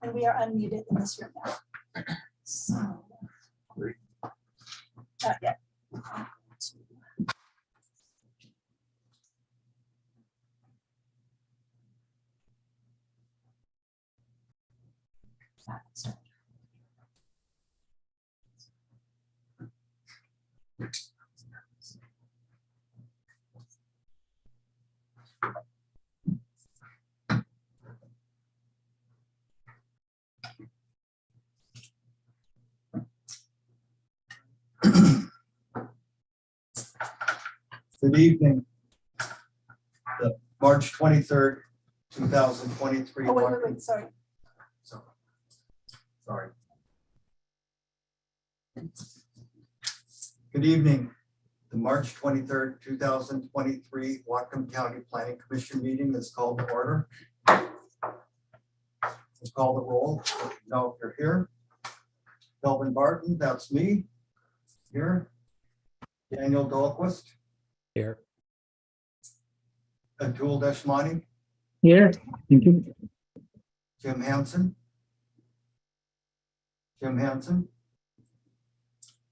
And we are unmuted in this room now. So, not yet. Good evening. The March 23rd, 2023. Oh, wait, sorry. Sorry. Good evening. The March 23rd, 2023 Whatcom County Planning Commission meeting is called to order. We'll call the roll. Now, if you're here, Kelvin Barton, that's me. Here. Daniel Dahlquist. Here. Atul Deshmani. Here. Thank you. Jim Hansen.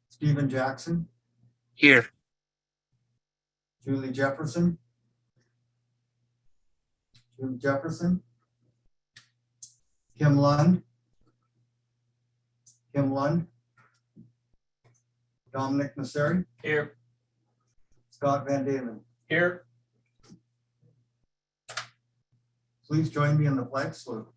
Stephen Jackson. Here. Julie Jefferson. Kim Lund. Dominic Masseri. Here. Scott Van Dalen. Here. Please join me in the flag salute.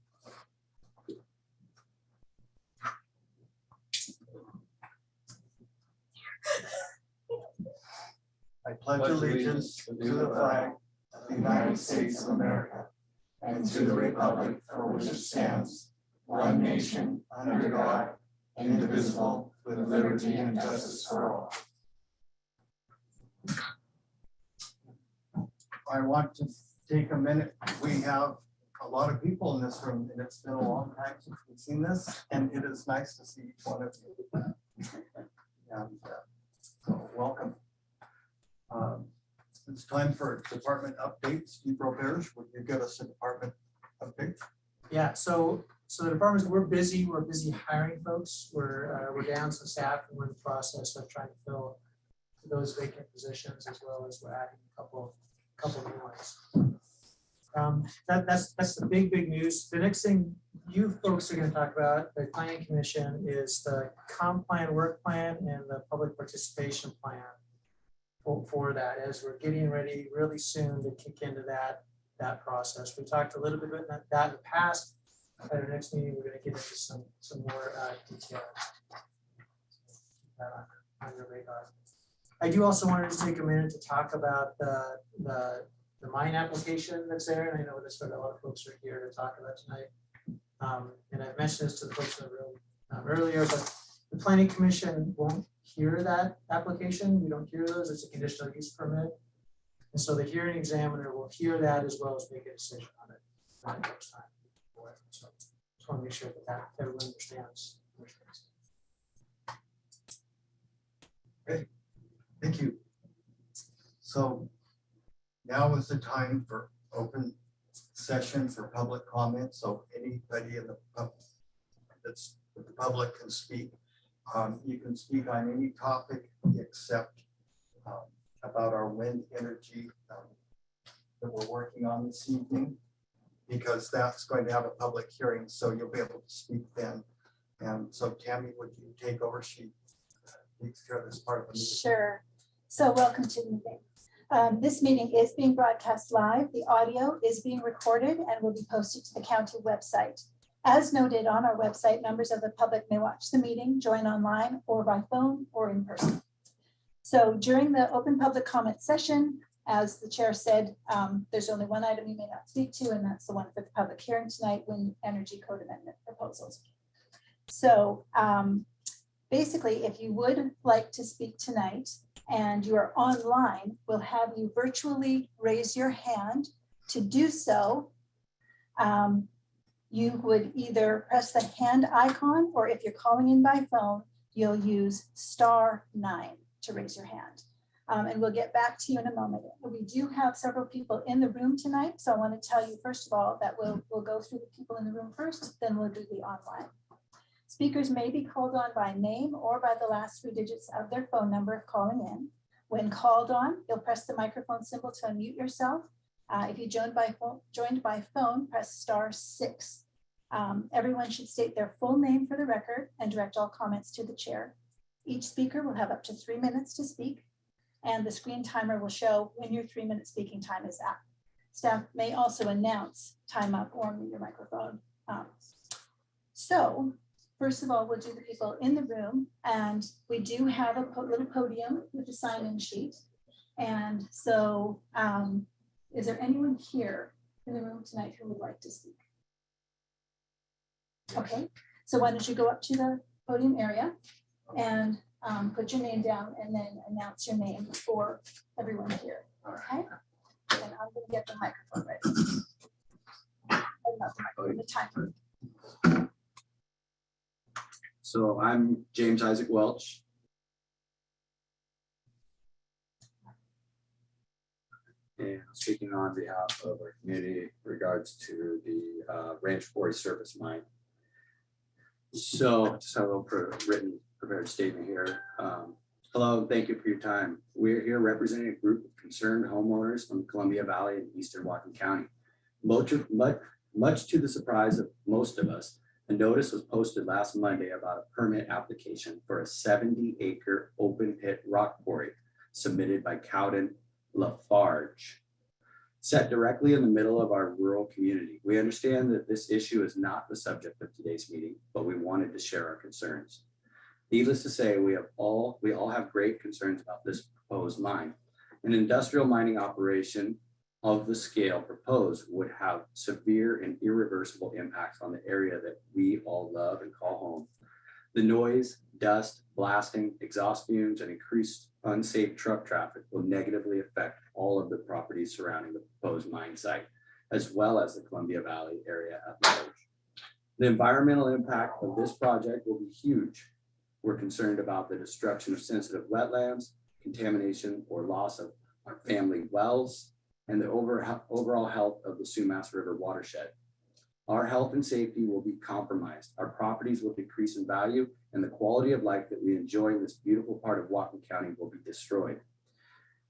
I pledge allegiance to the flag of the United States of America and to the republic for which it stands, one nation, under God, indivisible, with liberty and justice for all. I want to take a minute. We have a lot of people in this room, and it's been a long time since we've seen this, and it is nice to see each one of you. And so welcome. It's time for department updates. Steve Roberge, would you give us a department update? Yeah, so the departments, we're busy hiring folks. We're down some staff, and we're in the process of trying to fill those vacant positions, as well as we're adding a couple new ones. That's the big news. The next thing you folks are going to talk about, the planning commission, is the comp plan, work plan, and the public participation plan for that, as we're getting ready really soon to kick into that process. We talked a little bit about that in the past. At our next meeting, we're going to get into some more detail on your radar. I do also wanted to take a minute to talk about the mine application that's there, and I know that's what a lot of folks are here to talk about tonight. And I've mentioned this to the folks in the room earlier, but the planning commission won't hear that application. We don't hear those. It's a conditional use permit, and so the hearing examiner will hear that as well as make a decision on it when it comes time for it. So just want to make sure that everyone understands. Great, thank you. So now is the time for open session for public comment. So anybody in the public can speak. You can speak on any topic except about our wind energy that we're working on this evening, because that's going to have a public hearing, so you'll be able to speak then. And so Tammy, would you take over? She takes care of this part of the meeting. Sure. So welcome to the meeting. This meeting is being broadcast live. The audio is being recorded and will be posted to the county website. As noted on our website, members of the public may watch the meeting, join online or by phone or in person. So during the open public comment session, as the chair said, there's only one item you may not speak to, and that's the one for the public hearing tonight, wind energy code amendment proposals. So basically, if you would like to speak tonight and you are online, we'll have you virtually raise your hand. To do so, you would either press the hand icon, or if you're calling in by phone, you'll use *9 to raise your hand. And we'll get back to you in a moment. We do have several people in the room tonight, so I want to tell you first of all that we'll go through the people in the room first, then we'll do the online. Speakers may be called on by name or by the last 3 digits of their phone number if calling in. When called on, you'll press the microphone symbol to unmute yourself. If you joined by phone, press *6. Everyone should state their full name for the record and direct all comments to the chair. Each speaker will have up to 3 minutes to speak, and the screen timer will show when your 3-minute speaking time is up. Staff may also announce time up or mute your microphone. So first of all, we'll do the people in the room, and we do have a little podium with a sign-in sheet. And so is there anyone here in the room tonight who would like to speak? Okay, so why don't you go up to the podium area and put your name down and then announce your name for everyone here, okay? And I'm gonna get the microphone ready. Not the microphone, the timer. So I'm James Isaac Welch. And speaking on behalf of our community in regards to the Ranch Quarry surface mine. So just have a little written prepared statement here. Hello, and thank you for your time. We're here representing a group of concerned homeowners from the Columbia Valley in eastern Whatcom County. Much to the surprise of most of us, a notice was posted last Monday about a permit application for a 70-acre open pit rock quarry submitted by Cowden Lafarge, set directly in the middle of our rural community. We understand that this issue is not the subject of today's meeting, but we wanted to share our concerns. Needless to say, we all have great concerns about this proposed mine. An industrial mining operation of the scale proposed would have severe and irreversible impacts on the area that we all love and call home. The noise, dust, blasting, exhaust fumes, and increased unsafe truck traffic will negatively affect all of the properties surrounding the proposed mine site, as well as the Columbia Valley area at large. The environmental impact of this project will be huge. We're concerned about the destruction of sensitive wetlands, contamination or loss of our family wells, and the overall health of the Sumas River watershed. Our health and safety will be compromised. Our properties will decrease in value, and the quality of life that we enjoy in this beautiful part of Whatcom County will be destroyed.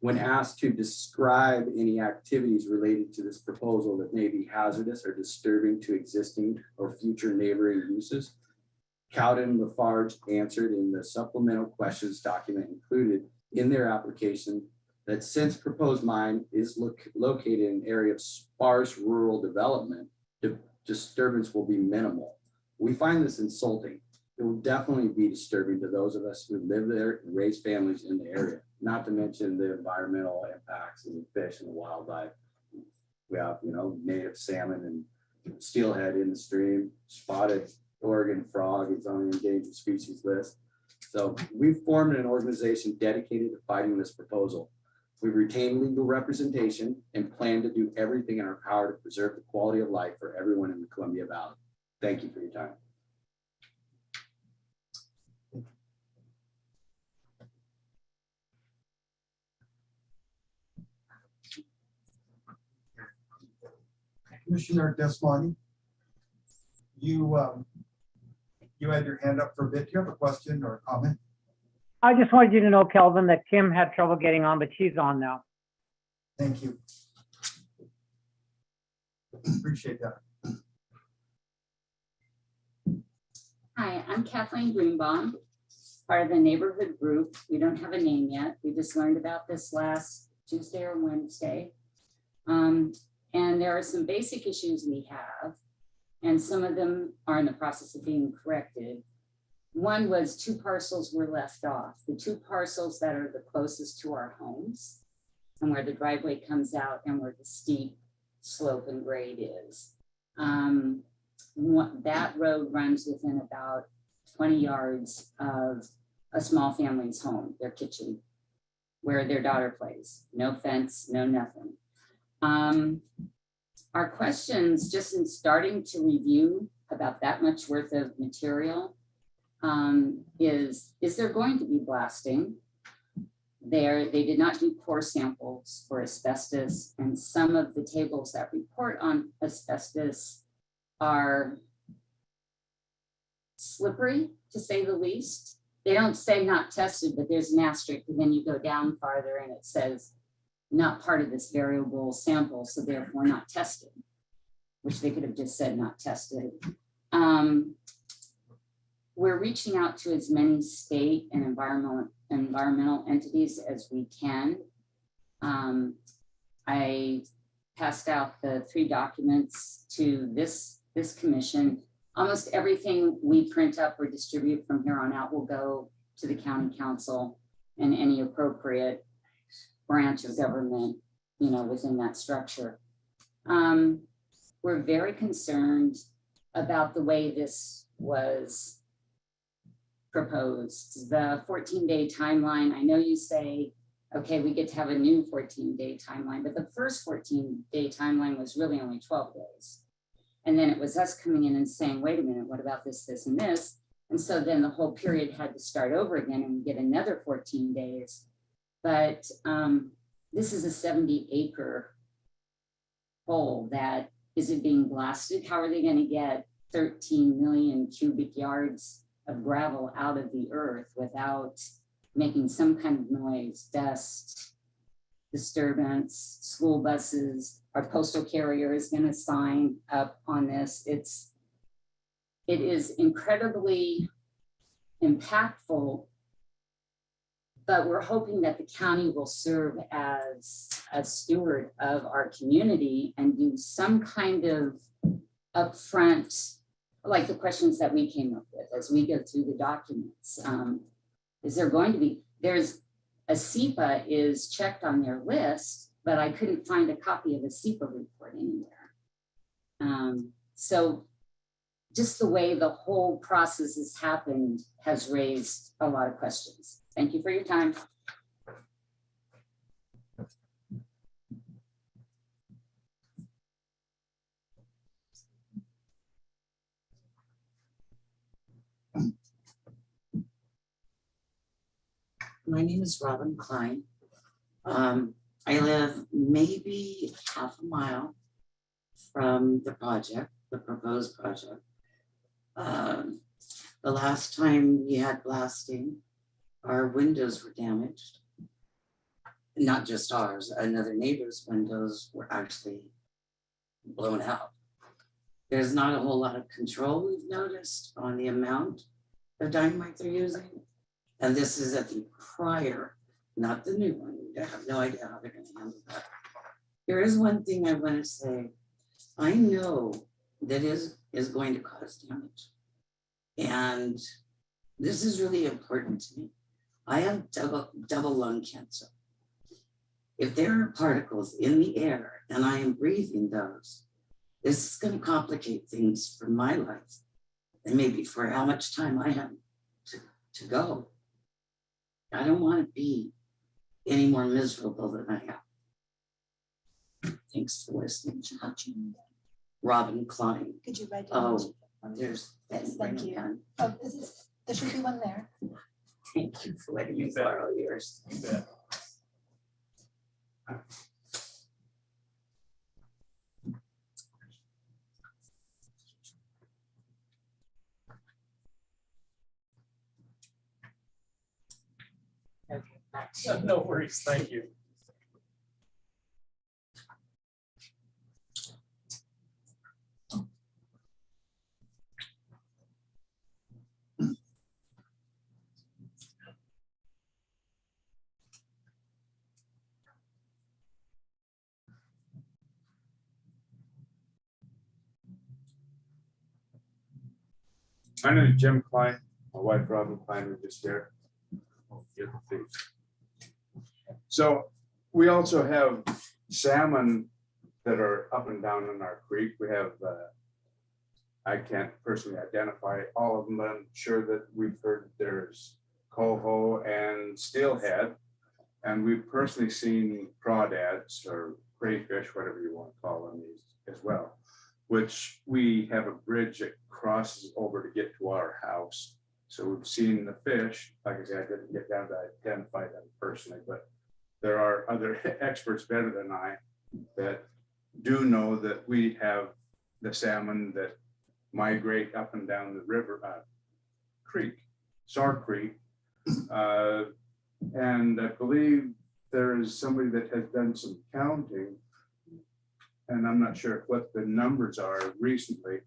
When asked to describe any activities related to this proposal that may be hazardous or disturbing to existing or future neighboring uses, Cowden Lafarge answered in the supplemental questions document included in their application that since proposed mine is located in an area of sparse rural development, the disturbance will be minimal. We find this insulting. It will definitely be disturbing to those of us who live there and raise families in the area, not to mention the environmental impacts of the fish and the wildlife. We have, native salmon and steelhead in the stream, spotted Oregon frog is on the endangered species list. So we've formed an organization dedicated to fighting this proposal. We've retained legal representation and plan to do everything in our power to preserve the quality of life for everyone in the Columbia Valley. Thank you for your time. Commissioner Desmani, you had your hand up for a bit. Do you have a question or a comment? I just wanted you to know, Kelvin, that Kim had trouble getting on, but she's on now. Thank you. Appreciate that. Hi, I'm Kathleen Greenbaum, part of the neighborhood group. We don't have a name yet. We just learned about this last Tuesday or Wednesday. And there are some basic issues we have, and some of them are in the process of being corrected. One was 2 parcels were left off. The 2 parcels that are the closest to our homes and where the driveway comes out and where the steep slope and grade is. That road runs within about 20 yards of a small family's home, their kitchen, where their daughter plays. No fence, no nothing. Our questions, just in starting to review about that much worth of material, is there going to be blasting? They did not do core samples for asbestos, and some of the tables that report on asbestos are slippery, to say the least. They don't say not tested, but there's an asterisk, and then you go down farther and it says not part of this variable sample, so therefore not tested, which they could have just said not tested. We're reaching out to as many state and environmental entities as we can. I passed out the 3 documents to this commission. Almost everything we print up or distribute from here on out will go to the county council and any appropriate branch of government, within that structure. We're very concerned about the way this was proposed. The 14-day timeline, I know you say, okay, we get to have a new 14-day timeline, but the first 14-day timeline was really only 12 days. And then it was us coming in and saying, wait a minute, what about this, this, and this? And so then the whole period had to start over again and we get another 14 days. But this is a 70-acre hole that isn't being blasted. How are they going to get 13 million cubic yards of gravel out of the earth without making some kind of noise, dust, disturbance? School buses, our postal carrier is going to sign up on this. It is incredibly impactful, but we're hoping that the county will serve as a steward of our community and do some kind of upfront, like the questions that we came up with as we go through the documents. Is there going to be, a SEPA is checked on their list, but I couldn't find a copy of a SEPA report anywhere. So just the way the whole process has happened has raised a lot of questions. Thank you for your time. My name is Robin Klein. I live maybe half a mile from the project, the proposed project. The last time we had blasting, our windows were damaged. Not just ours, another neighbor's windows were actually blown out. There's not a whole lot of control we've noticed on the amount of dynamite they're using. And this is at the prior, not the new one. I have no idea how they're going to handle that. There is one thing I want to say. I know that is going to cause damage. And this is really important to me. I have double lung cancer. If there are particles in the air and I am breathing those, this is going to complicate things for my life and maybe for how much time I have to go. I don't want to be any more miserable than I am. Thanks for listening. Robin Klein. Could you write it? Oh, there's. Yes, thank you. Oh, there should be one there. Thank you for letting me borrow yours. You bet. No worries, thank you. My name is Jim Klein. My wife Robin Klein was just here. So we also have salmon that are up and down in our creek. We have, I can't personally identify all of them, but I'm sure that we've heard there's coho and steelhead. And we've personally seen crawdads or crayfish, whatever you want to call them, as well, which we have a bridge that crosses over to get to our house. So we've seen the fish. Like I said, I didn't get down to identify them personally, but there are other experts better than I that do know that we have the salmon that migrate up and down the river, creek, Sar Creek. And I believe there is somebody that has done some counting, and I'm not sure what the numbers are recently.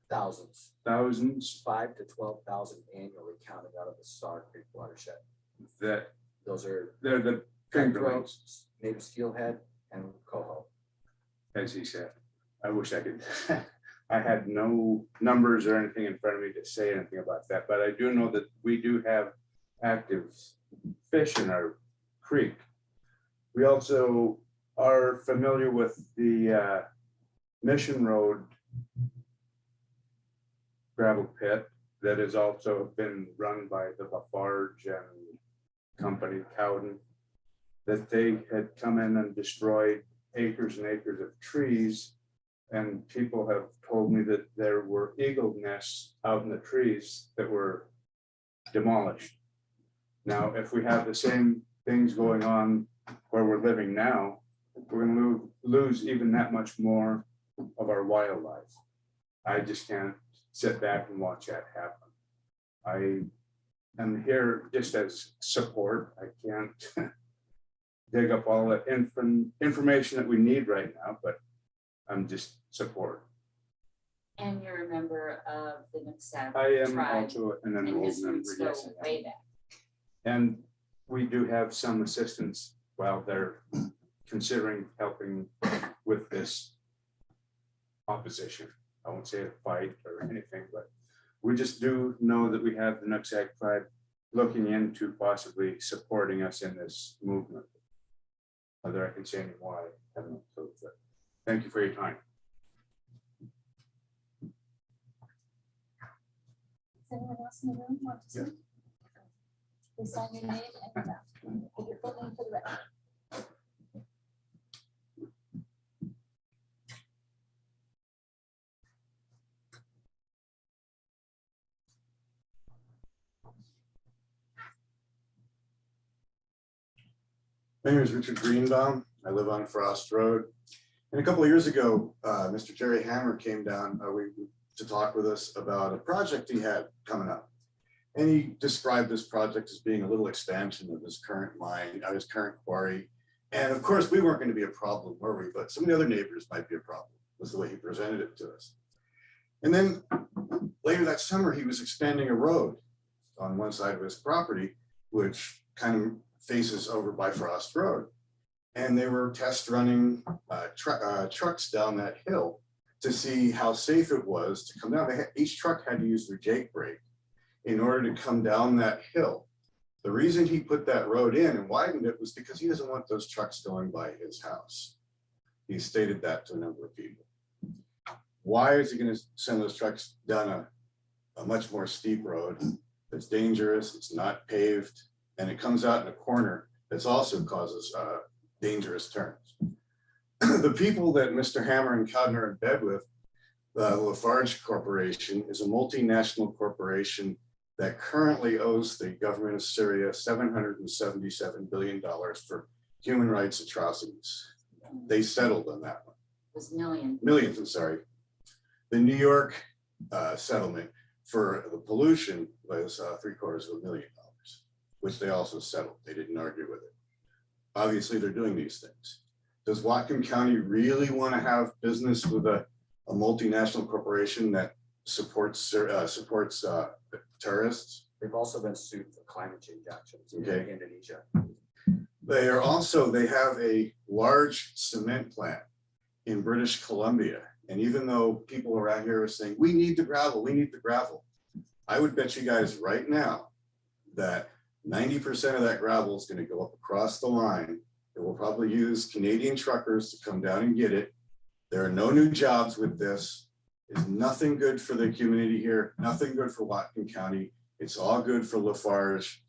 Thousands, Thousands 5,000 to 12,000 annually counted out of the Star Creek watershed. that Those are they're the cutthroat, fingerlings, native steelhead, and coho. as he said. I wish I could. I had no numbers or anything in front of me to say anything about that, but I do know that we do have active fish in our creek. We also are familiar with the Mission Road gravel pit that has also been run by the Lafarge and company Cowden, that they had come in and destroyed acres and acres of trees. And people have told me that there were eagle nests out in the trees that were demolished. Now, if we have the same things going on where we're living now, we're gonna lose even that much more of our wildlife. I just can't sit back and watch that happen. I am here just as support. I can't dig up all the information that we need right now, but I'm just support. And you're a member of the Nooksack I am tribe, also an and enrolled his member. roots go Yes, I am. way back. And we do have some assistance while they're considering helping with this opposition. I won't say a fight or anything, but we just do know that we have the Nooksack tribe looking into possibly supporting us in this movement. Whether I can say any why, I don't know. So, but thank you for your time. Does anyone else in the room want to speak? Please sign your name and give your full name for the record. My name is Richard Greenbaum. I live on Frost Road. And a couple of years ago, Mr. Jerry Hammer came down to talk with us about a project he had coming up. And he described this project as being a little expansion of his current mine, his current quarry. And of course, we weren't going to be a problem, were we? But some of the other neighbors might be a problem, was the way he presented it to us. And then later that summer, he was expanding a road on one side of his property, which kind of faces over by Frost Road. And they were test running trucks down that hill to see how safe it was to come down. Each truck had to use their jake brake in order to come down that hill. The reason he put that road in and widened it was because he doesn't want those trucks going by his house. He stated that to a number of people. Why is he going to send those trucks down a much more steep road that's dangerous, it's not paved, and it comes out in a corner that's also causes dangerous turns? The people that Mr. Hammer and Cowden are in bed with, the Lafarge Corporation, is a multinational corporation that currently owes the government of Syria $777 billion for human rights atrocities. They settled on that one. It was millions. Millions, I'm sorry. The New York settlement for the pollution was $750,000, which they also settled. They didn't argue with it. Obviously, they're doing these things. Does Whatcom County really want to have business with a multinational corporation that supports terrorists? They've also been sued for climate change actions in Okay. Indonesia. They have a large cement plant in British Columbia. And even though people around here are saying, we need the gravel, I would bet you guys right now that 90% of that gravel is going to go up across the line. It will probably use Canadian truckers to come down and get it. There are no new jobs with this. It's nothing good for the community here, nothing good for Whatcom County. It's all good for Lafarge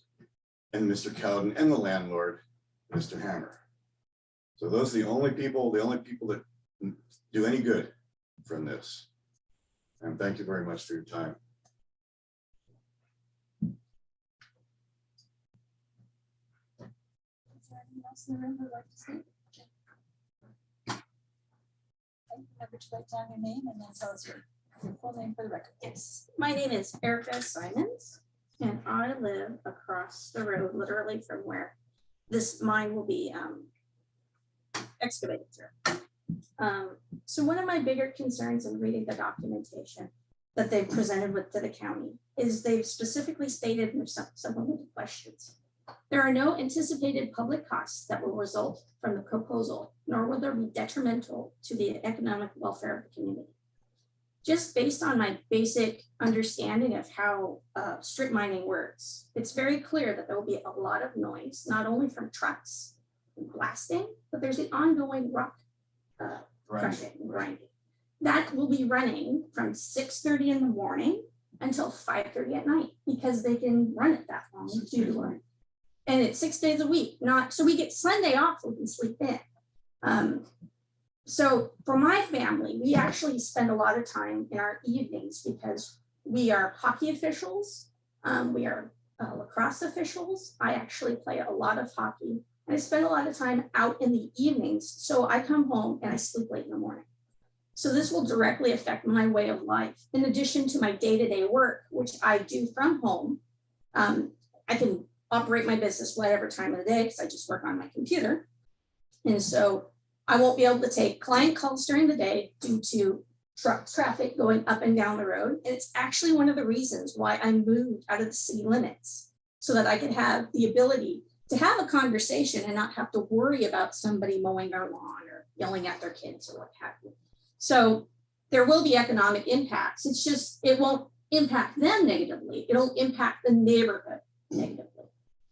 and Mr. Cowden and the landlord, Mr. Hammer. So those are the only people that do any good from this. And thank you very much for your time. else in the room who would like to speak? Okay, remember to write down your name and then tell us your full name for the record. Yes, my name is Erica Simons, and I live across the road, literally from where this mine will be excavated through. So one of my bigger concerns in reading the documentation that they've presented with to the county is they've specifically stated in their supplemental questions, there are no anticipated public costs that will result from the proposal, nor will there be detrimental to the economic welfare of the community. Just based on my basic understanding of how strip mining works, it's very clear that there will be a lot of noise, not only from trucks and blasting, but there's the ongoing rock crushing and grinding. That will be running from 6:30 in the morning until 5:30 at night, because they can run it that long due to learn. And it's 6 days a week, not so we get Sunday off, we can sleep in. So for my family, we actually spend a lot of time in our evenings because we are hockey officials, we are lacrosse officials. I actually play a lot of hockey, and I spend a lot of time out in the evenings. So I come home and I sleep late in the morning. So this will directly affect my way of life. In addition to my day-to-day work, which I do from home, I can operate my business whatever time of the day because I just work on my computer. And so I won't be able to take client calls during the day due to truck traffic going up and down the road. And it's actually one of the reasons why I moved out of the city limits, so that I can have the ability to have a conversation and not have to worry about somebody mowing our lawn or yelling at their kids or what have you. So there will be economic impacts. It's just, it won't impact them negatively. It'll impact the neighborhood negatively.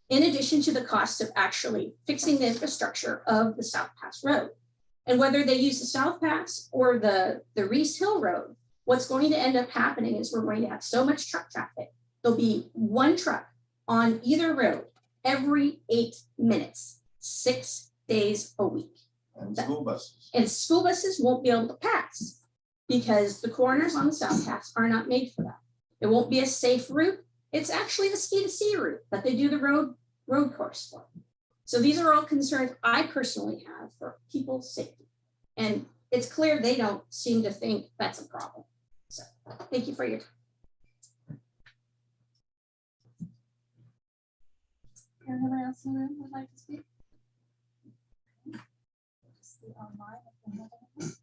In addition to the cost of actually fixing the infrastructure of the South Pass Road. And whether they use the South Pass or the Reese Hill Road, what's going to end up happening is we're going to have so much truck traffic. There'll be one truck on either road every 8 minutes, 6 days a week. And school buses. And school buses won't be able to pass because the corners on the South Pass are not made for that. It won't be a safe route. It's actually the ski to sea route that they do the road course for. So these are all concerns I personally have for people's safety. And it's clear they don't seem to think that's a problem. So thank you for your time. Anyone else in the room would like to speak? See online if they have anything.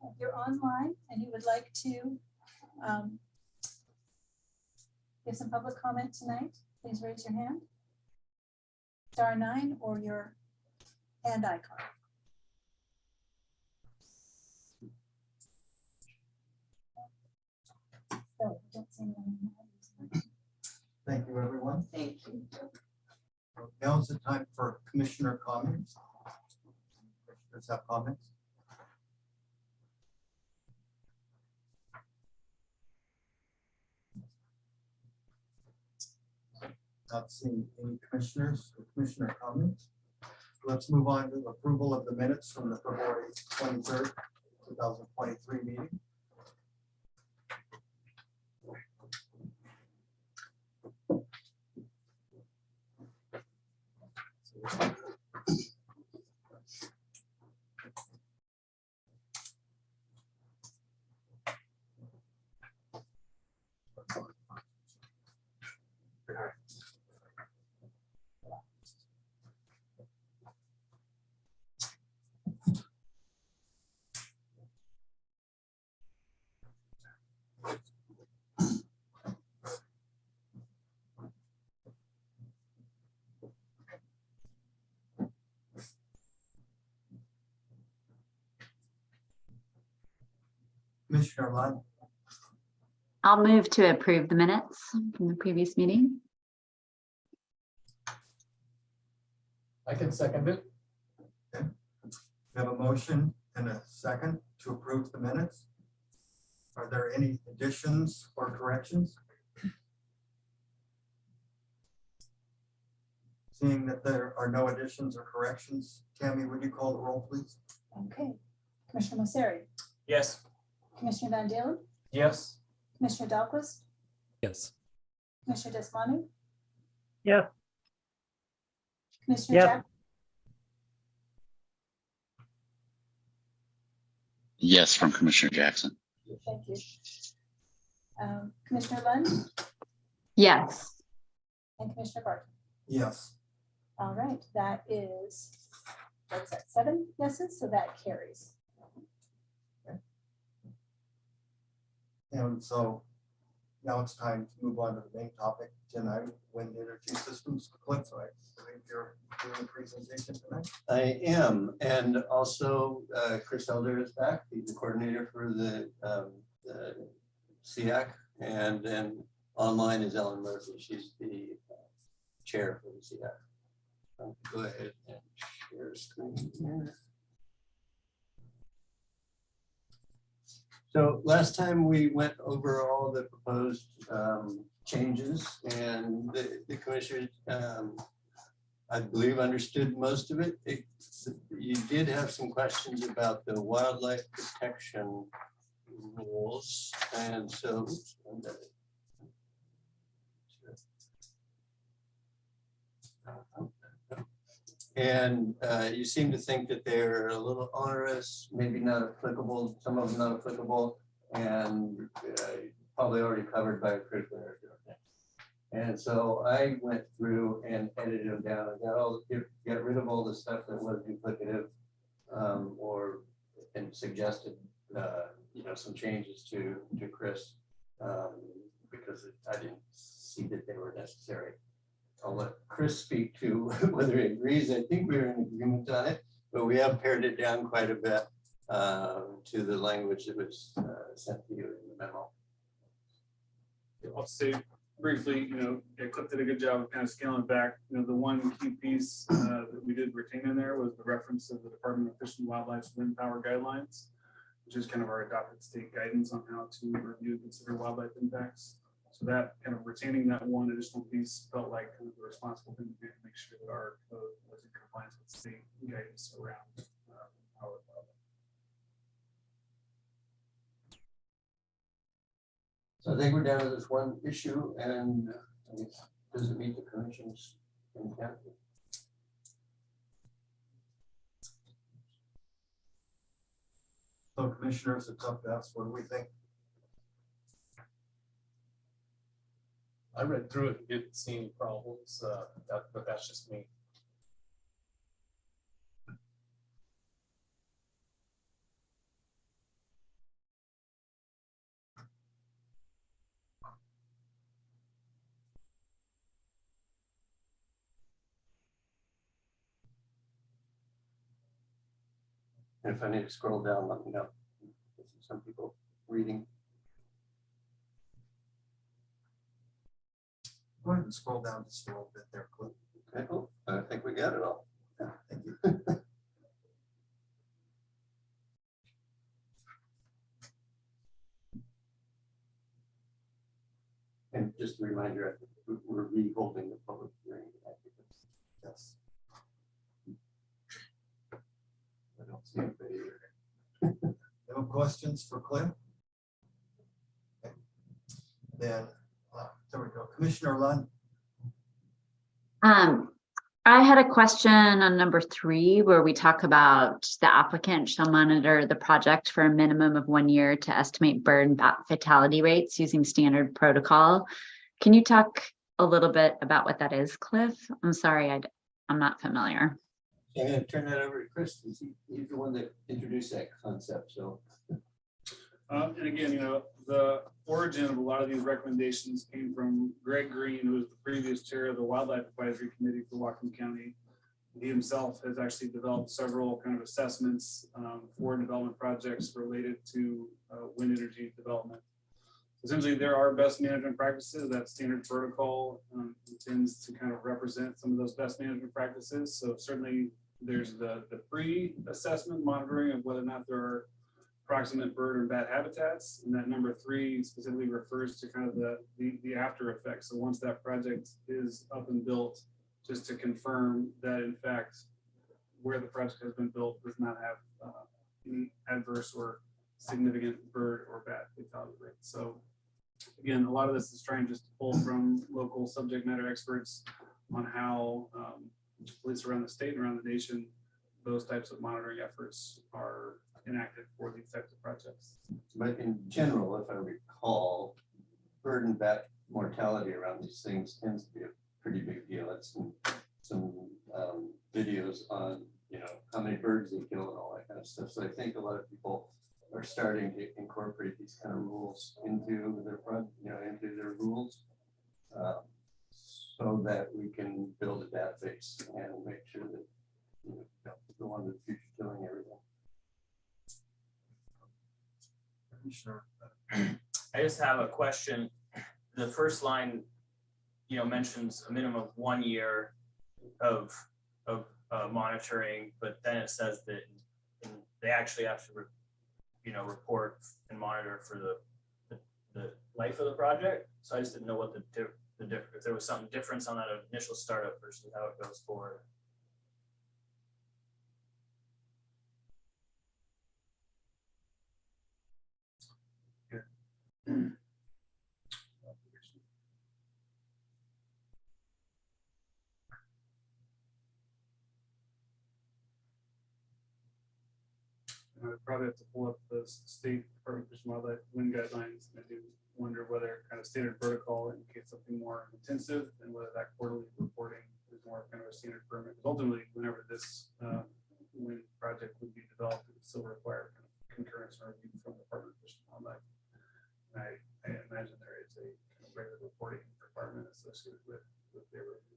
If you're online and you would like to give some public comment tonight, please raise your hand. *9 or your hand icon. So, don't see anyone in the audience. Thank you, everyone. Thank you. Now is the time for commissioner comments. Commissioners have comments? Not seeing any commissioners or commissioner comments. Let's move on to approval of the minutes from the February 23rd, 2023 meeting. Commissioner Lund. I'll move to approve the minutes from the previous meeting. I can second it. Okay. We have a motion and a second to approve the minutes. Are there any additions or corrections? Seeing that there are no additions or corrections, Tammy, would you call the roll, please? Okay. Commissioner Mosseri, Yes. Commissioner Van Dalen, Yes. Commissioner Dahlquist, Yes. Commissioner Desmanu, Yes. Commissioner Yes. Jack, Yes, from Commissioner Jackson. thank you. Commissioner Lund Yes. and Commissioner Barton. Yes. All right, that is, what's that, 7 yeses, so that carries. And so now it's time to move on to the main topic tonight, wind energy systems. Clint, so I believe you're doing the presentation tonight. I am, and also Chris Elder is back. He's the coordinator for the SEAC, and then online is Ellen Murphy. She's the chair for the SEAC. I'll go ahead and share screen here. So last time we went over all the proposed changes, and the commissioners, I believe, understood most of it. You did have some questions about the wildlife protection rules, and so you seem to think that they're a little onerous, maybe not applicable, some of them not applicable, and probably already covered by a critical area. And so I went through and edited them down. I got rid of all the stuff that was duplicative, and suggested some changes to Chris because I didn't see that they were necessary. I'll let Chris speak to whether he agrees. I think we're in agreement on it, but we have pared it down quite a bit to the language that was sent to you in the memo. I'll say briefly, Cliff did a good job of kind of scaling it back. The one key piece that we did retain in there was the reference of the Department of Fish and Wildlife's wind power guidelines, which is kind of our adopted state guidance on how to review and consider wildlife impacts. So that kind of retaining that one additional piece felt like kind of the responsible thing to do to make sure that our code was in compliance with state guidance around our wildlife. So I think we're down to this one issue, and does it meet the commission's intent? So commissioners, it's up to us. What do we think? I read through it and didn't see any problems, but that's just me. And if I need to scroll down, let me know. Some people reading. Go ahead and scroll down just a little bit there, Cliff. Okay, cool. I think we got it all. Yeah, thank you. And just a reminder, we're re-holding the public hearing. Yes. I don't see anybody here. No questions for Cliff? Okay. Then, there we go. Commissioner Lund. I had a question on number 3, where we talk about the applicant shall monitor the project for a minimum of 1 year to estimate bird and bat fatality rates using standard protocol. Can you talk a little bit about what that is, Cliff? I'm sorry, I'm not familiar. I'm going to turn that over to Chris. He's the one that introduced that concept. So, and again, the origin of a lot of these recommendations came from Greg Green, who was the previous chair of the Wildlife Advisory Committee for Whatcom County. He himself has actually developed several kind of assessments for development projects related to wind energy development. Essentially, there are best management practices. That standard protocol intends to kind of represent some of those best management practices. So certainly there's the pre-assessment monitoring of whether or not there are approximate bird and bat habitats, and that number 3 specifically refers to kind of the after effects. So once that project is up and built, just to confirm that in fact where the project has been built does not have any adverse or significant bird or bat fatality rate. So again, a lot of this is trying just to pull from local subject matter experts on how at least around the state and around the nation, those types of monitoring efforts are enacted for these types of projects. But in general, if I recall, bird and bat mortality around these things tends to be a pretty big deal. It's some videos on, you know, how many birds they kill and all that kind of stuff. So I think a lot of people are starting to incorporate these kind of rules into their into their rules, so that we can build a database and make sure that, you know, don't go on to the future killing everything. Sure. I just have a question. The first line, you know, mentions a minimum of 1 year of monitoring, but then it says that they actually have to, report and monitor for the life of the project. So I just didn't know what the if there was some difference on that initial startup versus how it goes forward. I would probably have to pull up the state Department of Fish and Wildlife wind guidelines. And I do wonder whether kind of standard protocol indicates something more intensive and whether that quarterly reporting is more kind of a standard permit. Because ultimately, whenever this wind project would be developed, it would still require kind of concurrence or review from the Department of Fish and Wildlife. And I imagine there is a kind of regular reporting requirement associated with their review.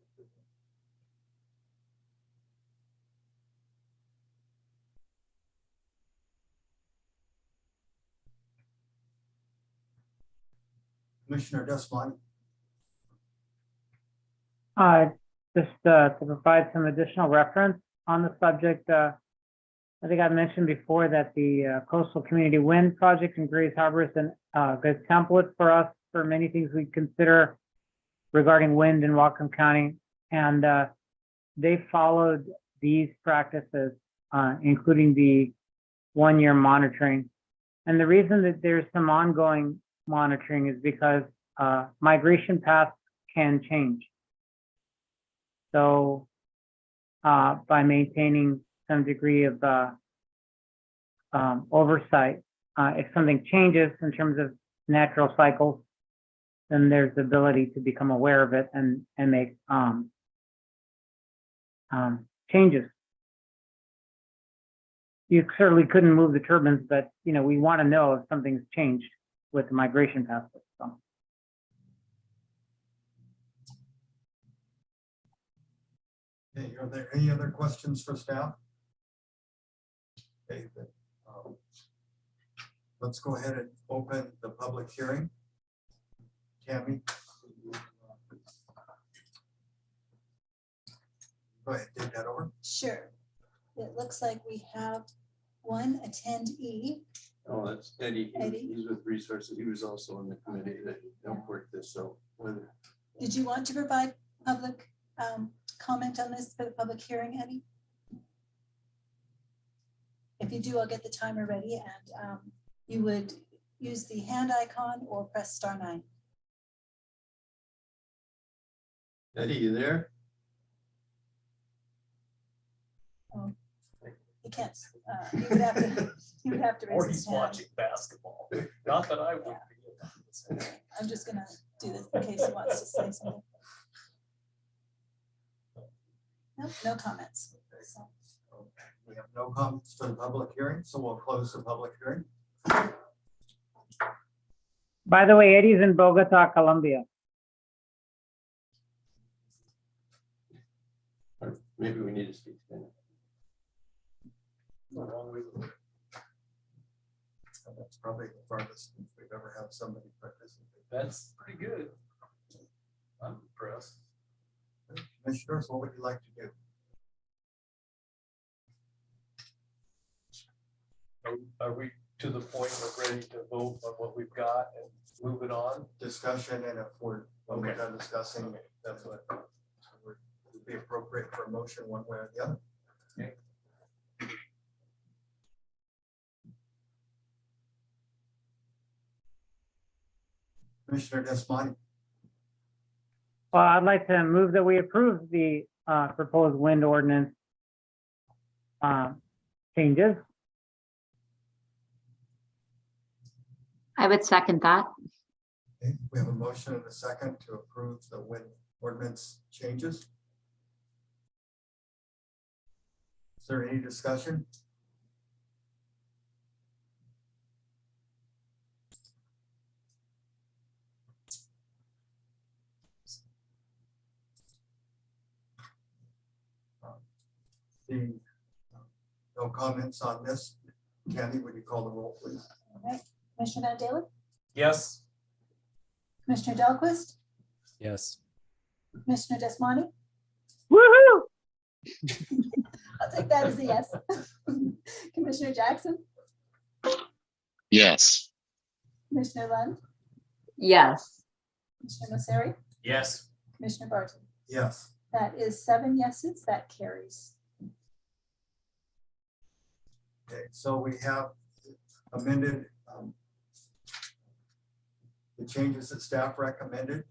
Commissioner Desmond. Just to provide some additional reference on the subject, I think I mentioned before that the Coastal Community Wind Project in Grays Harbor is a good template for us for many things we consider regarding wind in Whatcom County. And they followed these practices, including the 1 year monitoring. And the reason that there's some ongoing monitoring is because migration paths can change. So by maintaining some degree of oversight, if something changes in terms of natural cycles, then there's the ability to become aware of it and make changes. You certainly couldn't move the turbines, but we want to know if something's changed with the migration pathway. So. Okay, are there any other questions for staff? Okay, then, let's go ahead and open the public hearing. Tammy. Go ahead, take that over. Sure. It looks like we have one attendee. Oh, that's Eddie. Eddie. He's with Resources. He was also on the committee that helped work this. So whether. Did you want to provide public comment on this for the public hearing, Eddie? If you do, I'll get the timer ready, and you would use the hand icon or press *9. Eddie, you there? Oh, you can't. You would have to. You would have to raise Or his he's hand. watching basketball. Not that I would be. I'm just gonna do this in case he wants to say something. Nope, no comments. So, We have no comments for the public hearing, so we'll close the public hearing. By the way, Eddie's in Bogota, Colombia. Or maybe we need to speak to him. That's probably the farthest we've ever had somebody participate. That's pretty good. I'm impressed. Commissioners, what would you like to do? Are we to the point we're ready to vote on what we've got and move it on? Discussion, and if we're Okay. done discussing, that's what would be appropriate for a motion one way or the other. Okay. Commissioner Desmond. Well, I'd like to move that we approve the proposed wind ordinance changes. I would second that. Okay, we have a motion and a second to approve the wind ordinance changes. Is there any discussion? Seeing no comments on this, Candy, would you call the roll, please? All right, Commissioner Van Dalen, Yes. Commissioner Dahlquist, Yes. Commissioner Desmani. Woohoo! I'll take that as a yes. Commissioner Jackson, Yes. Commissioner Lund, Yes. Commissioner Mosseri, Yes. Commissioner Barton. Yes. That is 7 yeses, that carries. Okay, so we have amended the changes that staff recommended.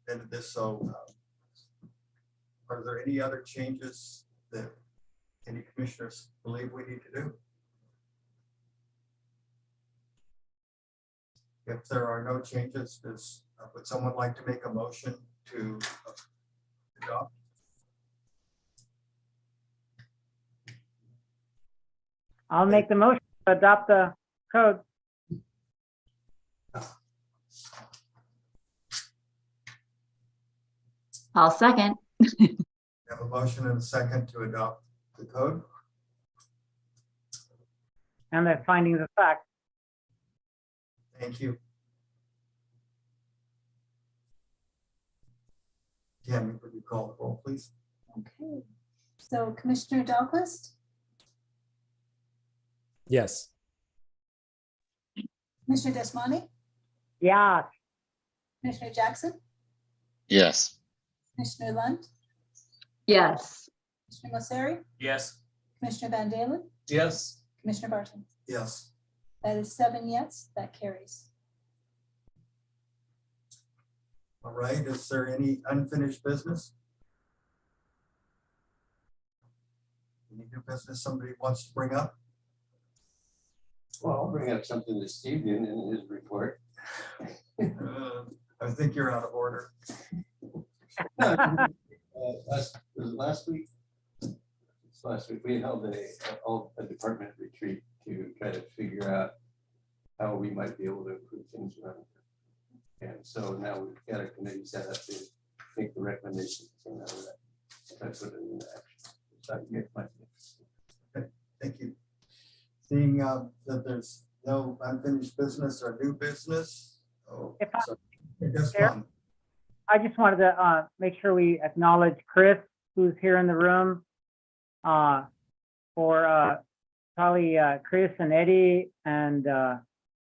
And this, so are there any other changes that any commissioners believe we need to do? If there are no changes, would someone like to make a motion to adopt? I'll make the motion to adopt the code. I'll second. We have a motion and a second to adopt the code. And the findings of fact. Thank you. Tammy, would you call the roll, please? Okay, so Commissioner Dahlquist, Yes. Commissioner Desmani, Yeah. Commissioner Jackson, Yes. Commissioner Lund, Yes. Commissioner Mosseri, Yes. Commissioner Van Dalen, Yes. Commissioner Barton. Yes. That is 7 yes, that carries. All right, is there any unfinished business? Any new business somebody wants to bring up? Well, I'll bring up something this evening in his report. I think you're out of order. Was it last week? It's last week, we held a department retreat to try to figure out how we might be able to improve things around here. And so now we've got a committee set up to make the recommendations. And that's what it is. So you get my- Okay, thank you. Seeing that there's no unfinished business or new business. Oh, If I- so- yes, Chair? Ron. I just wanted to make sure we acknowledge Chris, who's here in the room, for probably Chris and Eddie and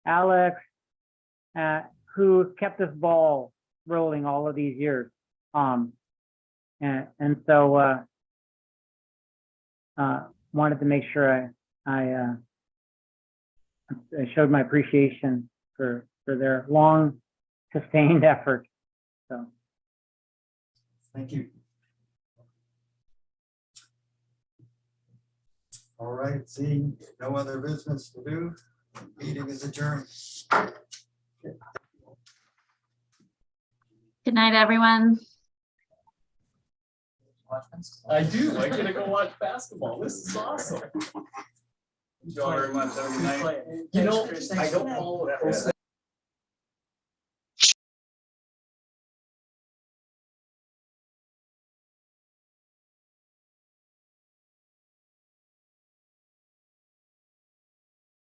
Alex, who kept this ball rolling all of these years. And so wanted to make sure I showed my appreciation for their long sustained effort. So. Thank you. All right, seeing no other business to do, meeting is adjourned. Good night, everyone. I do. I get to go watch basketball. This is awesome. Enjoy very much. Have a good night. You know, I don't follow that.